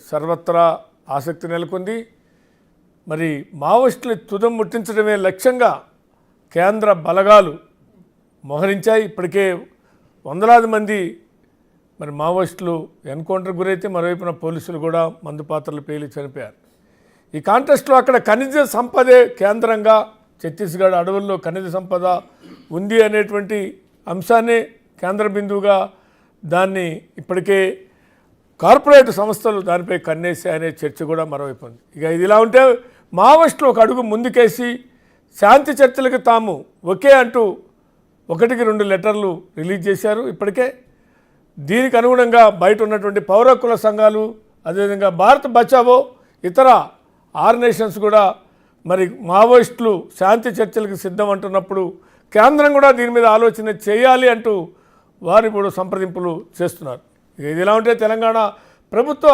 సర్వత్రా ఆసక్తి నెలకొంది. మరి మావోయిస్టులు తుదం ముట్టించడమే లక్ష్యంగా కేంద్ర బలగాలు మోహరించాయి. ఇప్పటికే వందలాది మంది మరి మావోయిస్టులు ఎన్కౌంటర్ గురైతే మరోవైపున పోలీసులు కూడా మందు పాత్రలు పేలి చనిపోయారు. ఈ కాంటెస్ట్లో అక్కడ ఖనిజ సంపదే కేంద్రంగా ఛత్తీస్గఢ్ అడవుల్లో ఖనిజ సంపద ఉంది అనేటువంటి అంశాన్ని కేంద్ర బిందువుగా దాన్ని ఇప్పటికే కార్పొరేట్ సంస్థలు దానిపై కన్నేసాయనే చర్చ కూడా మరోవైపు ఉంది. ఇక ఇది ఇలా ఉంటే మావోయిస్టులు ఒక అడుగు ముందుకేసి శాంతి చర్చలకు తాము ఒకే అంటూ 1-2 లెటర్లు రిలీజ్ చేశారు ఇప్పటికే. దీనికి అనుగుణంగా బయట ఉన్నటువంటి పౌర హక్కుల సంఘాలు, అదేవిధంగా భారత్ బచావో, ఇతర 6 నేషన్స్ కూడా మరి మావోయిస్టులు శాంతి చర్చలకు సిద్ధం అంటున్నప్పుడు కేంద్రం కూడా దీని మీద ఆలోచన చేయాలి అంటూ వారు ఇప్పుడు సంప్రదింపులు చేస్తున్నారు. ఇది ఇలా ఉంటే తెలంగాణ ప్రభుత్వ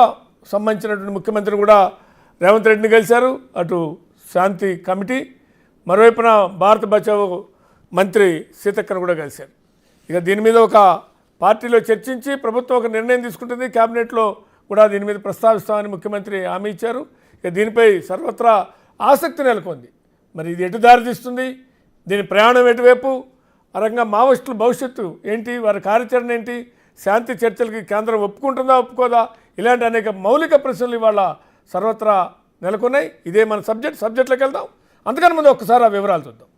సంబంధించినటువంటి ముఖ్యమంత్రిని కూడా రేవంత్ రెడ్డిని కలిశారు. అటు శాంతి కమిటీ, మరోవైపున భారత్ బచావో మంత్రి సీతక్కను కూడా కలిశారు. ఇక దీని మీద ఒక పార్టీలో చర్చించి ప్రభుత్వం ఒక నిర్ణయం తీసుకుంటుంది. క్యాబినెట్లో కూడా దీని మీద ప్రస్తావిస్తామని ముఖ్యమంత్రి హామీ ఇచ్చారు. ఇక దీనిపై సర్వత్రా ఆసక్తి నెలకొంది. మరి ఇది ఎటు దారి తీస్తుంది, దీని ప్రయాణం ఎటువైపు, ఆ రకంగా మావోయిస్టుల భవిష్యత్తు ఏంటి, వారి కార్యాచరణ ఏంటి, శాంతి చర్చలకి కేంద్రం ఒప్పుకుంటుందా ఒప్పుకోదా, ఇలాంటి అనేక మౌలిక ప్రశ్నలు ఇవాళ సర్వత్రా నెలకొన్నాయి. ఇదే మన సబ్జెక్ట్లోకి వెళ్దాం. అంతకన్నా ముందు ఒక్కసారి ఆ వివరాలు చూద్దాం.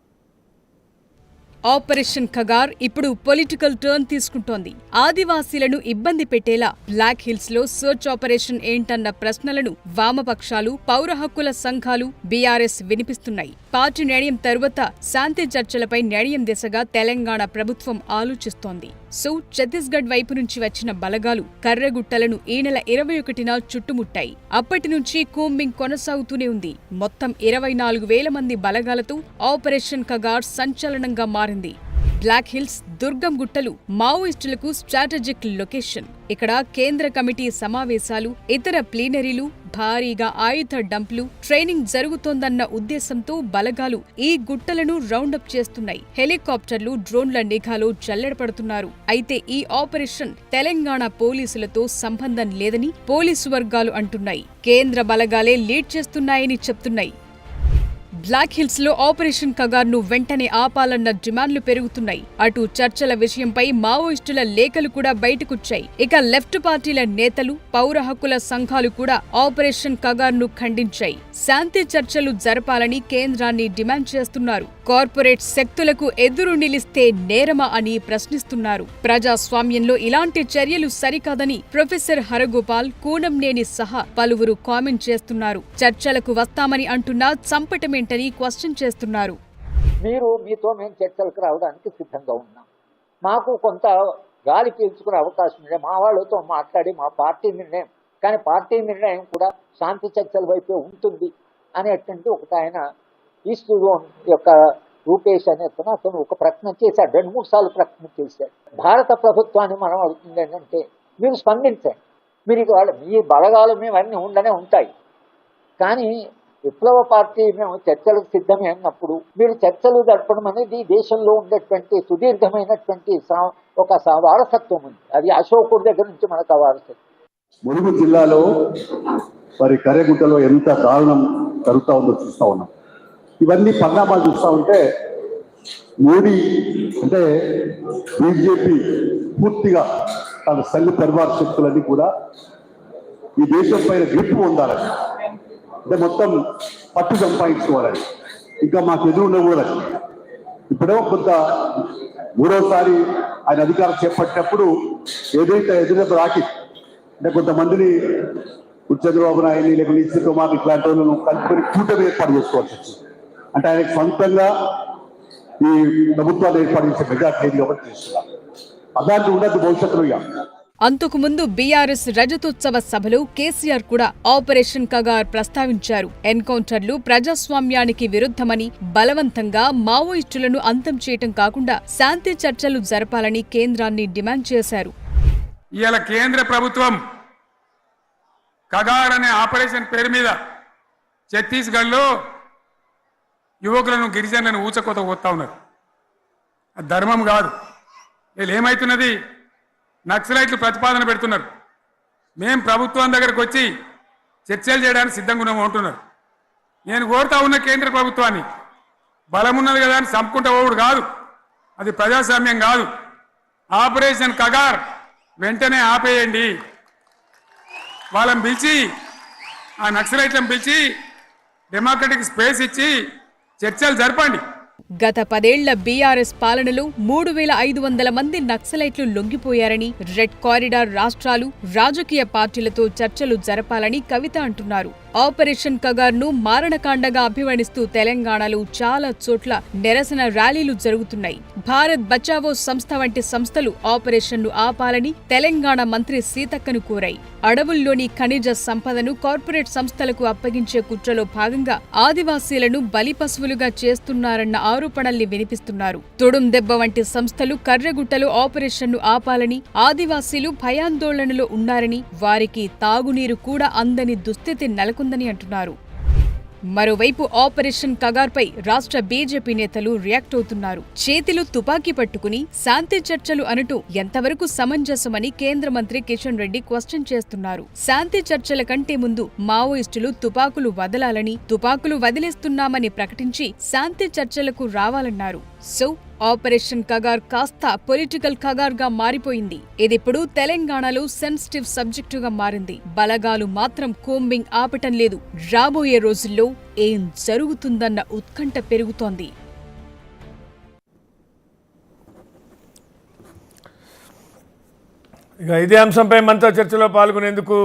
ఆపరేషన్ ఖగార్ ఇప్పుడు పొలిటికల్ టర్న్ తీసుకుంటోంది. ఆదివాసీలను ఇబ్బంది పెట్టేలా బ్లాక్ హిల్స్ లో సర్చ్ ఆపరేషన్ ఏంటన్న ప్రశ్నలను వామపక్షాలు, పౌర హక్కుల సంఘాలు, బీఆర్ఎస్ వినిపిస్తున్నాయి. పార్టీ నిర్ణయం తరువాత శాంతి చర్చలపై నిర్ణయం దిశగా తెలంగాణ ప్రభుత్వం ఆలోచిస్తోంది. సో ఛత్తీస్గఢ్ వైపు నుంచి వచ్చిన బలగాలు కర్రెగుట్టలను ఈ నెల 21న చుట్టుముట్టాయి. అప్పటి నుంచి కూంబింగ్ కొనసాగుతూనే ఉంది. మొత్తం 24,000 మంది బలగాలతో ఆపరేషన్ ఖగార్ సంచలనంగా మారింది. బ్లాక్ హిల్స్, దుర్గం గుట్టలు మావోయిస్టులకు స్ట్రాటజిక్ లొకేషన్. ఇక్కడ కేంద్ర కమిటీ సమావేశాలు, ఇతర ప్లీనరీలు, భారీగా ఆయుధ డంప్లు, ట్రైనింగ్ జరుగుతోందన్న ఉద్దేశంతో బలగాలు ఈ గుట్టలను రౌండప్ చేస్తున్నాయి. హెలికాప్టర్లు, డ్రోన్ల నిఘాలో జల్లెడపడుతున్నారు. అయితే ఈ ఆపరేషన్ తెలంగాణ పోలీసులతో సంబంధం లేదని పోలీసు వర్గాలు అంటున్నాయి. కేంద్ర బలగాలే లీడ్ చేస్తున్నాయని చెప్తున్నాయి. బ్లాక్ హిల్స్ లో ఆపరేషన్ ఖగార్ ను వెంటనే ఆపాలన్న డిమాండ్లు పెరుగుతున్నాయి. అటు చర్చల విషయంపై మావోయిస్టుల లేఖలు కూడా బయటకొచ్చాయి. ఇక లెఫ్ట్ పార్టీల నేతలు, పౌర హక్కుల సంఘాలు కూడా ఆపరేషన్ ఖగార్ ను ఖండించాయి. శాంతి చర్చలు జరపాలని కేంద్రాన్ని డిమాండ్ చేస్తున్నారు. కార్పొరేట్ శక్తులకు ఎదురు నిలిస్తే నేరమా అని ప్రశ్నిస్తున్నారు. ప్రజాస్వామ్యంలో ఇలాంటి చర్యలు సరికాదని ప్రొఫెసర్ హరగోపాల్, కూనంనేని సహా పలువురు కామెంట్ చేస్తున్నారు. చర్చలకు వస్తామని అంటున్నా చంపటమేంటని క్వశ్చన్ చేస్తున్నారు. మీతో మేము చర్చలకు రావడానికి సిద్ధంగా ఉన్నాం. మాకు కొంత గాలి పీల్చుకునే అవకాశం ఉంది. మా వాళ్ళతో మాట్లాడి మా పార్టీ నిర్ణయం, కానీ పార్టీ నిర్ణయం కూడా శాంతి చర్చల వైపే ఉంటుంది అనేటువంటి ఒకటి ఆయన ఈస్ట్ జోన్ యొక్క రూపేష్ అనే అతను ఒక ప్రకటన చేశాడు. 2-3 సార్లు ప్రకటన చేశాడు. భారత ప్రభుత్వాన్ని మనం అడుగుతుంది ఏంటంటే, మీరు స్పందించండి. మీరు మీ బలగాలు మేము అన్నీ ఉండనే ఉంటాయి, కానీ విప్లవ పార్టీ మేము చర్చలకు సిద్ధమే అన్నప్పుడు మీరు చర్చలు జరపడం అనేది దేశంలో ఉండేటువంటి సుదీర్ఘమైనటువంటి ఒక వారసత్వం ఉంది. అది అశోకుడి దగ్గర నుంచి మనకు ఆ వారసత్వం. ములుగు జిల్లాలో మరి కర్రెగుట్టలో ఎంత దారుణం జరుగుతూ ఉందో చూస్తూ ఉన్నాం. ఇవన్నీ పరిణామాలు చూస్తూ ఉంటే మోడీ అంటే బీజేపీ పూర్తిగా తన సంఘ పరివార శక్తులన్నీ కూడా ఈ దేశం పైన గ్రిప్ పొందాలని, అంటే మొత్తం పట్టు సంపాదించుకోవాలని, ఇంకా మాకు ఎదురు ఉండకూడదని. ఇప్పుడేమో కొంత 3వసారి ఆయన అధికారం చేపట్టినప్పుడు ఏదైతే ఎదురు రాకి అంటే కొంతమందిని చంద్రబాబు నాయుడిని లేకపోతే నిశ్చిత కుమార్ ఇట్లాంటి వాళ్ళను కలుపుకొని కూటమి ఏర్పాటు చేసుకోవాల్సి వచ్చింది. అంటే ఆయనకు సొంతంగా ఈ ప్రభుత్వాలు ఏర్పాటు చేసే మెజార్టీ కాబట్టి చేస్తున్నారు. అలాంటి ఉండదు భవిష్యత్తులో. అంతకుముందు బీఆర్ఎస్ రజతోత్సవ సభలో కేసీఆర్ కూడా ఆపరేషన్ ఖగార్ ప్రస్తావించారు. ఎన్కౌంటర్లు ప్రజాస్వామ్యానికి విరుద్ధమని, బలవంతంగా మావోయిస్టులను అంతం చేయటం కాకుండా శాంతి చర్చలు జరపాలని కేంద్రాన్ని డిమాండ్ చేశారు. ఇవాళ కేంద్ర ప్రభుత్వం ఖగార్ అనే ఆపరేషన్ పేరు మీద ఛత్తీస్గఢ్లో యువకులను, గిరిజనులను ఊచకోత పోతా ఉన్నారు. అది ధర్మం కాదు. వీళ్ళు ఏమవుతున్నది, నక్సలైట్లు ప్రతిపాదన పెడుతున్నారు. మేం ప్రభుత్వం దగ్గరకు వచ్చి చర్చలు చేయడానికి సిద్ధంగా ఉన్నాము అంటున్నారు. నేను కోరుతా ఉన్న కేంద్ర ప్రభుత్వాన్ని, బలం ఉన్నది కదా అని చంపుకుంటా పోవుడు కాదు, అది ప్రజాస్వామ్యం కాదు. ఆపరేషన్ కగార్ వెంటనే ఆపేయండి. వాళ్ళని పిలిచి, ఆ నక్సలైట్లను పిలిచి డెమోక్రటిక్ స్పేస్ ఇచ్చి చర్చలు జరపండి. గత 10 ఏళ్ల బీఆర్ఎస్ పాలనలో 3500 మంది నక్సలైట్లు లొంగిపోయారని, రెడ్ కారిడార్ రాష్ట్రాలు, రాజకీయ పార్టీలతో చర్చలు జరపాలని కవిత అంటున్నారు. ఆపరేషన్ కగార్ను మారణకాండగా అభివర్ణిస్తూ తెలంగాణలో చాలా చోట్ల నిరసన ర్యాలీలు జరుగుతున్నాయి. భారత్ బచావో సంస్థ వంటి సంస్థలు ఆపరేషన్ను ఆపాలని తెలంగాణ మంత్రి సీతక్కను కోరాయి. అడవుల్లోని ఖనిజ సంపదను కార్పొరేట్ సంస్థలకు అప్పగించే కుట్రలో భాగంగా ఆదివాసీలను బలిపశువులుగా చేస్తున్నారన్న ఆరోపణల్ని వినిపిస్తున్నారు. తొడుం దెబ్బ వంటి సంస్థలు కర్రెగుట్టలో ఆపరేషన్ను ఆపాలని, ఆదివాసీలు భయాందోళనలో ఉన్నారని, వారికి తాగునీరు కూడా అందని దుస్థితి నెలకొందని అంటున్నారు. మరోవైపు ఆపరేషన్ కగార్పై రాష్ట్ర బీజేపీ నేతలు రియాక్ట్ అవుతున్నారు. చేతిలో తుపాకీ పట్టుకుని శాంతి చర్చలు అనటూ ఎంతవరకు సమంజసమని కేంద్ర మంత్రి కిషన్ రెడ్డి క్వశ్చన్ చేస్తున్నారు. శాంతి చర్చల కంటే ముందు మావోయిస్టులు తుపాకులు వదలాలని, తుపాకులు వదిలేస్తున్నామని ప్రకటించి శాంతి చర్చలకు రావాలన్నారు. సో ఆపరేషన్ కగార్ కాస్త పొలిటికల్ కగార్గా మారిపోయింది. ఇదిప్పుడు తెలంగాణలో సెన్సిటివ్ సబ్జెక్టుగా మారింది. బలగాలు మాత్రం కోంబింగ్ ఆపటం లేదు. రాబోయే రోజుల్లో ఏం జరుగుతుందన్న ఉత్కంఠ పెరుగుతోంది. ఇక ఇదే అంశంపై మనతో చర్చలో పాల్గొనేందుకు